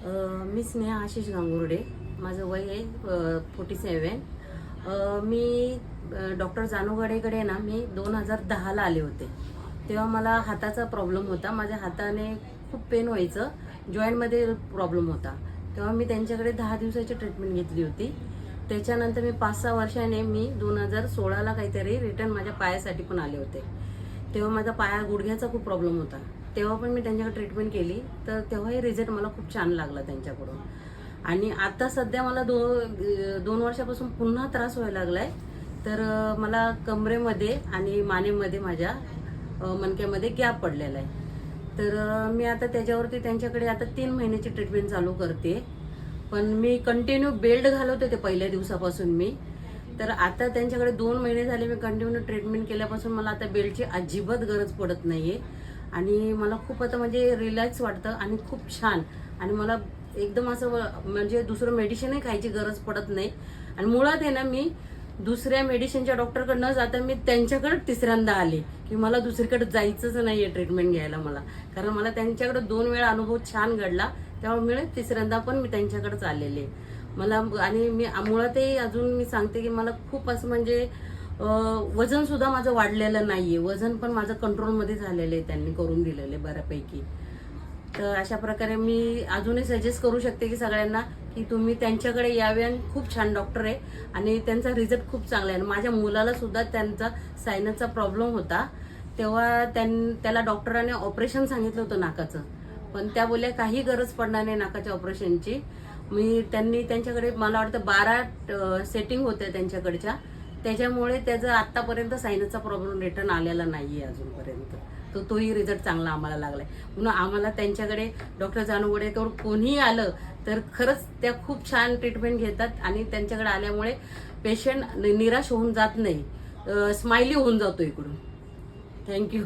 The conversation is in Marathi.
मी स्नेहा आशिष गांगुर्डे, माझं वय आहे 47. मी डॉक्टर जानोगडेकडे ना मी 2010ला आले होते. तेव्हा मला हाताचा प्रॉब्लेम होता. माझ्या हाताने खूप पेन व्हायचं, जॉईंटमध्ये प्रॉब्लेम होता. तेव्हा मी त्यांच्याकडे 10 दिवसाची ट्रीटमेंट घेतली होती. त्याच्यानंतर मी 5-6 वर्षाने मी 2016ला काहीतरी रिटर्न माझ्या पायासाठी पण आले होते. तेव्हा माझा गुडघ्याचा खूप प्रॉब्लेम होता. तेव्हा पण मी त्यांच्याकडे ट्रीटमेंट केली, तर तेव्हाही रिझल्ट मला खूप छान लागला त्यांच्याकडून. आणि आता सध्या मला 2 वर्षापासून पुन्हा त्रास व्हायला लागलाय. तर मला कमरेमध्ये आणि मानेमध्ये माझ्या मणक्यामध्ये गॅप पडलेला आहे. तर मी आता त्याच्यावरती त्यांच्याकडे आता 3 महिन्याची ट्रीटमेंट चालू करते. पण मी कंटिन्यू बेल्ट घालवते होते पहिल्या दिवसापासून मी. तर आता त्यांच्याकडे 2 महिने झाले मी कंटिन्यू ट्रीटमेंट केल्यापासून मला आता बेल्टची अजिबात गरज पडत नाहीये. आणि मला खूप आता म्हणजे रिलॅक्स वाटतं आणि खूप छान. आणि मला एकदम असं म्हणजे दुसरं मेडिसिनही खायची गरज पडत नाही. आणि मुळात आहे ना, मी दुसऱ्या मेडिसिनच्या डॉक्टरकडे न जाता मी त्यांच्याकडे तिसऱ्यांदा आले की मला दुसरीकडे जायचंच नाहीये ट्रीटमेंट घ्यायला मला. कारण मला त्यांच्याकडे 2 वेळा अनुभव छान घडला, त्यामुळे तिसऱ्यांदा पण मी त्यांच्याकडेच आलेले. मला आणि मी मुळातही अजून मी सांगते की मला खूप असं म्हणजे वजन सुद्धा माझं वाढलेलं नाहीये. वजन पण माझं कंट्रोलमध्ये झालेलं आहे, त्यांनी करून दिलेलं आहे बऱ्यापैकी. तर अशा प्रकारे मी अजूनही सजेस्ट करू शकते की सगळ्यांना की तुम्ही त्यांच्याकडे यावे. आणि खूप छान डॉक्टर आहे आणि त्यांचा रिझल्ट खूप चांगला आहे. माझ्या मुलाला सुद्धा त्यांचा सायनसचा प्रॉब्लेम होता. तेव्हा त्याला डॉक्टरांनी ऑपरेशन सांगितलं होतं नाकाचं, पण त्या बोलल्या काही गरज पडणार नाही नाकाच्या ऑपरेशनची. त्यांनी त्यांच्याकडे मला वाटतं 12 सेटिंग होत्या त्यांच्याकडच्या, त्याच्यामुळे त्याचा आतापर्यंत सायनसचा प्रॉब्लेम रिटर्न आलेला नाहीये अजूनपर्यंत. तोही रिझल्ट चांगला आम्हाला लागलाय. म्हणून आम्हाला त्यांच्याकडे डॉक्टर जानोगडेकर कोणीही आलं तर खरंच त्या खूप छान ट्रीटमेंट घेतात. आणि त्यांच्याकडे आल्यामुळे पेशंट निराश होऊन जात नाही, स्माइली होऊन जातो इकडून. थँक्यू.